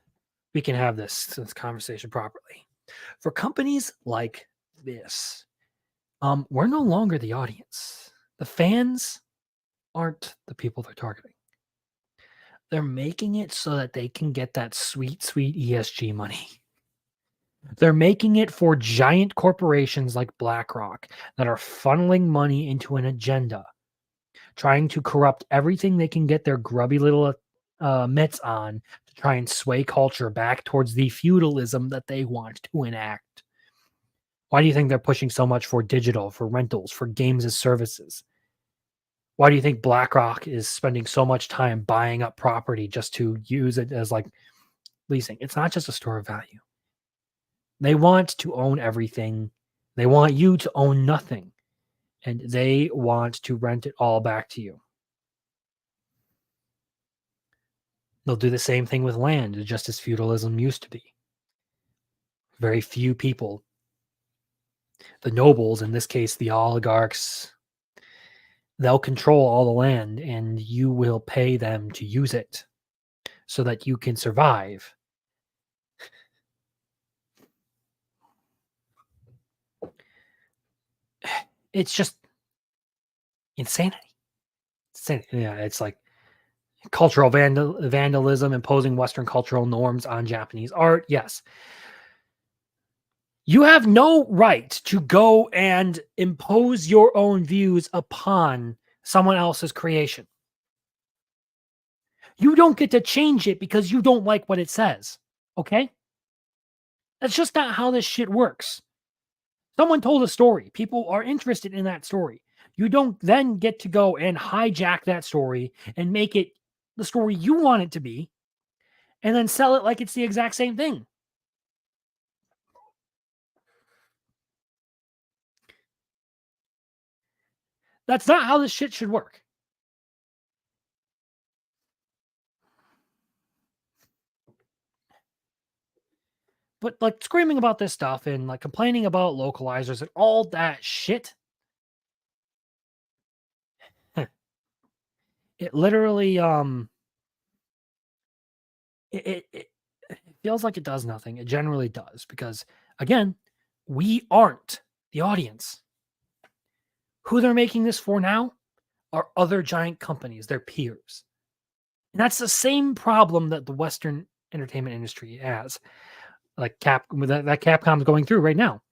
we can have this conversation properly. For companies like this, we're no longer the audience. The fans aren't the people they're targeting. They're making it so that they can get that sweet, sweet ESG money. They're making it for giant corporations like BlackRock that are funneling money into an agenda, trying to corrupt everything they can get their grubby little mitts on to try and sway culture back towards the feudalism that they want to enact. Why do you think they're pushing so much for digital, for rentals, for games as services? Why do you think BlackRock is spending so much time buying up property just to use it as like leasing? It's not just a store of value. They want to own everything. They want you to own nothing. And they want to rent it all back to you. They'll do the same thing with land, just as feudalism used to be. Very few people, the nobles, in this case, the oligarchs, they'll control all the land and you will pay them to use it so that you can survive. It's just insanity. Yeah, it's like cultural vandalism, imposing Western cultural norms on Japanese art. Yes. You have no right to go and impose your own views upon someone else's creation. You don't get to change it because you don't like what it says. Okay? That's just not how this shit works. Someone told a story. People are interested in that story. You don't then get to go and hijack that story and make it the story you want it to be and then sell it like it's the exact same thing. That's not how this shit should work. But like screaming about this stuff and like complaining about localizers and all that shit, it literally it feels like it does nothing. It generally does because again, we aren't the audience. Who they're making this for now are other giant companies, their peers. And that's the same problem that the Western entertainment industry has, like that Capcom's going through right now.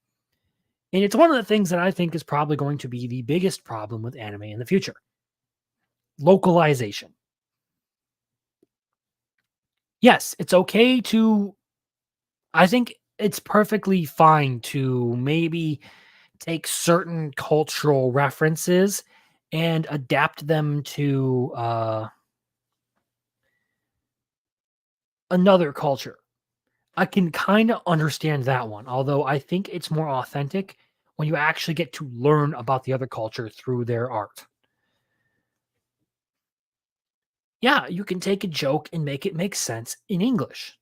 And it's one of the things that I think is probably going to be the biggest problem with anime in the future. Localization. Yes, it's okay to, I think it's perfectly fine to maybe take certain cultural references and adapt them to another culture. I can kind of understand that one, although I think it's more authentic when you actually get to learn about the other culture through their art. Yeah, you can take a joke and make it make sense in English.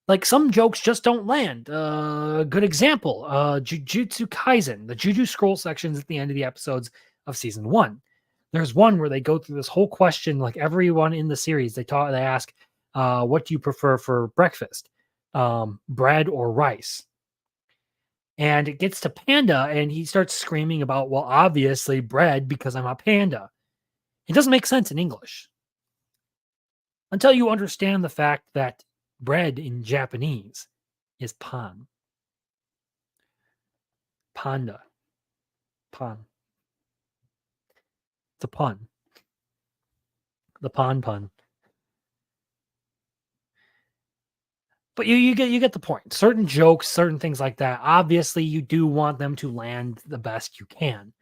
Like some jokes just don't land. Good example, Jujutsu Kaisen, the Juju scroll sections at the end of the episodes of season 1. There's one where they go through this whole question, like everyone in the series, they ask, what do you prefer for breakfast? Bread or rice? And it gets to Panda and he starts screaming about, well, obviously bread because I'm a panda. It doesn't make sense in English until you understand the fact that bread in Japanese is pan. Panda. Pan. It's a pun. The pun. But you get the point. Certain jokes, certain things like that. Obviously, you do want them to land the best you can.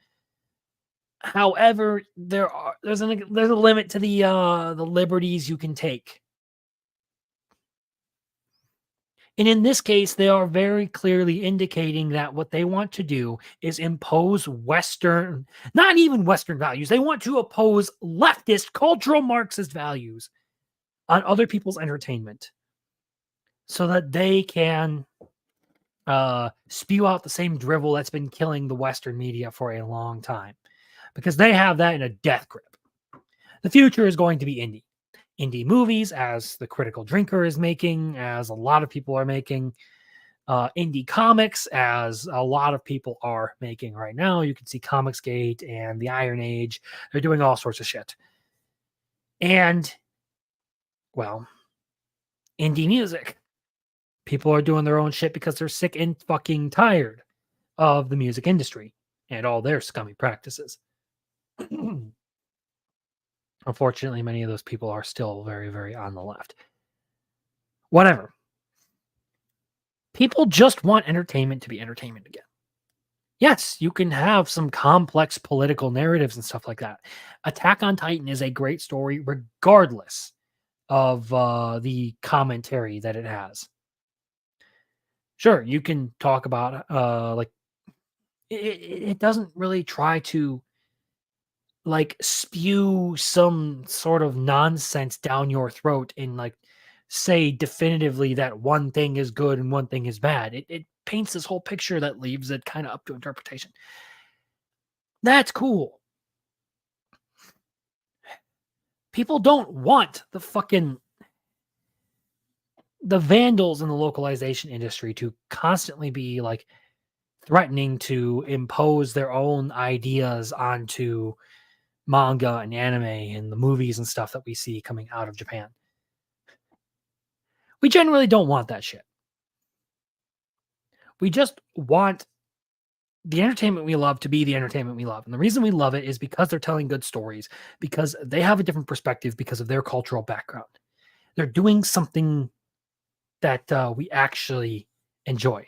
However, there's a limit to the liberties you can take. And in this case, they are very clearly indicating that what they want to do is impose Western, not even Western values. They want to oppose leftist, cultural Marxist values on other people's entertainment so that they can spew out the same drivel that's been killing the Western media for a long time because they have that in a death grip. The future is going to be indie movies, as the Critical Drinker is making, as a lot of people are making, indie comics, as a lot of people are making right now. You can see Comicsgate and the Iron Age. They're doing all sorts of shit. And, well, indie music. People are doing their own shit because they're sick and fucking tired of the music industry and all their scummy practices. Unfortunately, many of those people are still very, very on the left. Whatever. People just want entertainment to be entertainment again. Yes, you can have some complex political narratives and stuff like that. Attack on Titan is a great story, regardless of the commentary that it has. Sure, you can talk about like it doesn't really try to like spew some sort of nonsense down your throat and like say definitively that one thing is good and one thing is bad. It paints this whole picture that leaves it kind of up to interpretation. That's cool. People don't want the vandals in the localization industry to constantly be like threatening to impose their own ideas onto manga and anime and the movies and stuff that we see coming out of Japan. We generally don't want that shit. We just want the entertainment we love to be the entertainment we love. And the reason we love it is because they're telling good stories, because they have a different perspective because of their cultural background. They're doing something that we actually enjoy.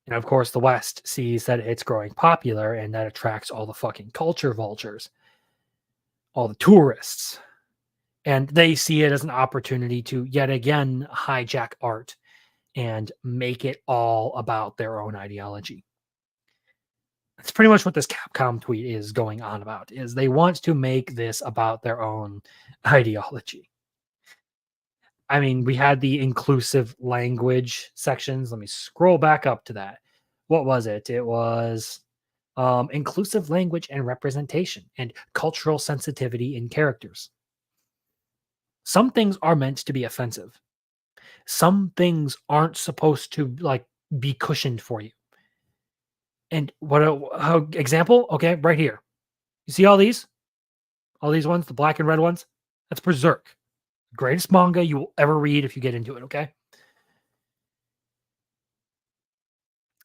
And of course, the West sees that it's growing popular and that attracts all the fucking culture vultures, all the tourists. And they see it as an opportunity to yet again hijack art and make it all about their own ideology. That's pretty much what this Capcom tweet is going on about, is they want to make this about their own ideology. I mean, we had the inclusive language sections. Let me scroll back up to that. What was it? It was inclusive language and representation and cultural sensitivity in characters. Some things are meant to be offensive. Some things aren't supposed to like be cushioned for you. And how example? Okay, right here. You see all these? All these ones, the black and red ones? That's Berserk. Greatest manga you will ever read if you get into it, okay?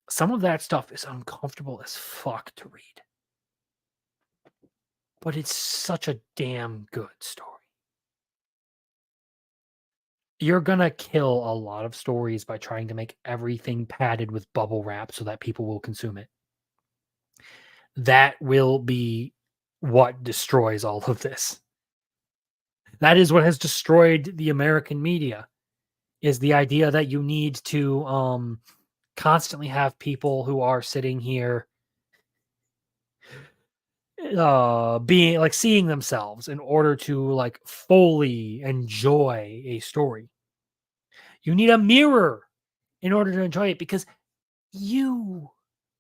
Some of that stuff is uncomfortable as fuck to read. But it's such a damn good story. You're gonna kill a lot of stories by trying to make everything padded with bubble wrap so that people will consume it. That will be what destroys all of this. That is what has destroyed the American media, is the idea that you need to constantly have people who are sitting here being like seeing themselves in order to like fully enjoy a story. You need a mirror in order to enjoy it because you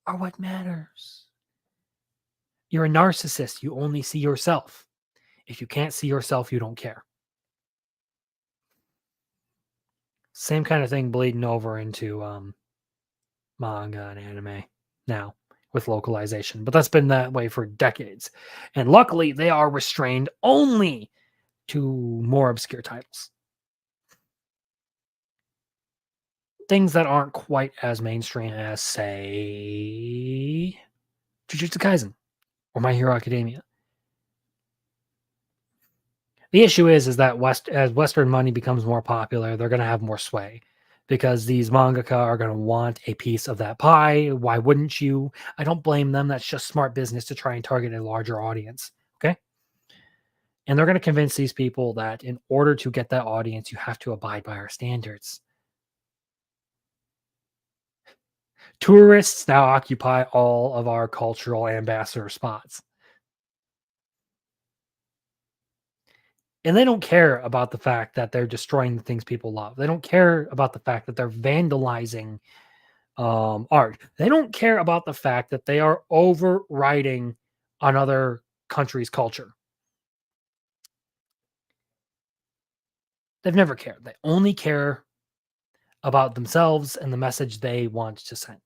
are what matters. You're a narcissist. You only see yourself. If you can't see yourself, you don't care. Same kind of thing bleeding over into manga and anime now with localization, but that's been that way for decades. And luckily, they are restrained only to more obscure titles. Things that aren't quite as mainstream as, say, Jujutsu Kaisen or My Hero Academia. The issue is that as Western money becomes more popular, they're going to have more sway because these mangaka are going to want a piece of that pie. Why wouldn't you? I don't blame them. That's just smart business to try and target a larger audience. Okay. And they're going to convince these people that in order to get that audience, you have to abide by our standards. Tourists now occupy all of our cultural ambassador spots. And they don't care about the fact that they're destroying the things people love. They don't care about the fact that they're vandalizing art. They don't care about the fact that they are overriding another country's culture. They've never cared. They only care about themselves and the message they want to send.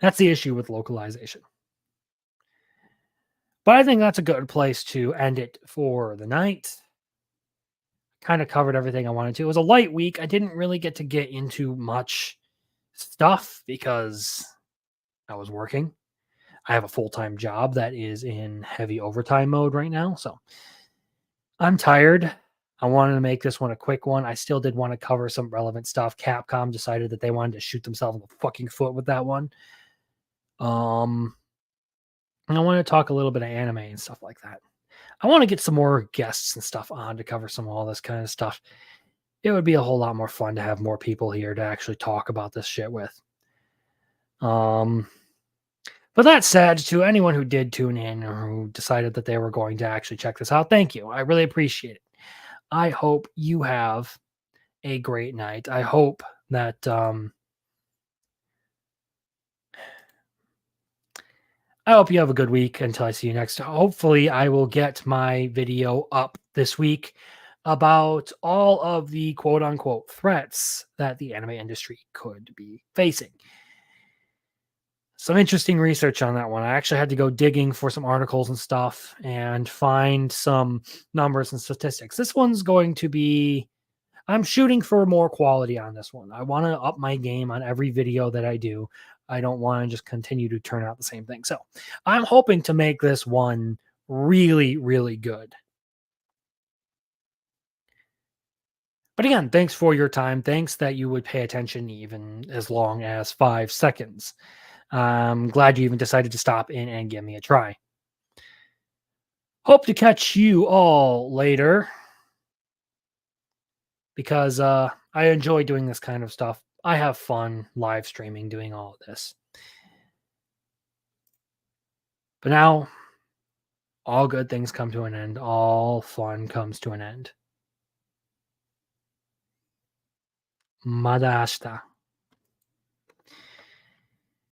That's the issue with localization. But I think that's a good place to end it for the night. Kind of covered everything I wanted to. It was a light week. I didn't really get to get into much stuff because I was working. I have a full-time job that is in heavy overtime mode right now. So I'm tired. I wanted to make this one a quick one. I still did want to cover some relevant stuff. Capcom decided that they wanted to shoot themselves in the fucking foot with that one. And I want to talk a little bit of anime and stuff like that. I want to get some more guests and stuff on to cover some of all this kind of stuff. It would be a whole lot more fun to have more people here to actually talk about this shit with. But that said, to anyone who did tune in or who decided that they were going to actually check this out, thank you. I really appreciate it. I hope you have a great night. I hope that I hope you have a good week until I see you next. Hopefully, I will get my video up this week. about all of the quote unquote threats that the anime industry could be facing. Some interesting research on that one. I actually had to go digging for some articles and stuff and find some numbers and statistics. This one's going to be, I'm shooting for more quality on this one. I want to up my game on every video that I do. I don't want to just continue to turn out the same thing. So I'm hoping to make this one really, really good. But again, thanks for your time. Thanks that you would pay attention even as long as 5 seconds. I'm glad you even decided to stop in and give me a try. Hope to catch you all later because I enjoy doing this kind of stuff. I have fun live streaming doing all of this. But now, all good things come to an end. All fun comes to an end. Madasta.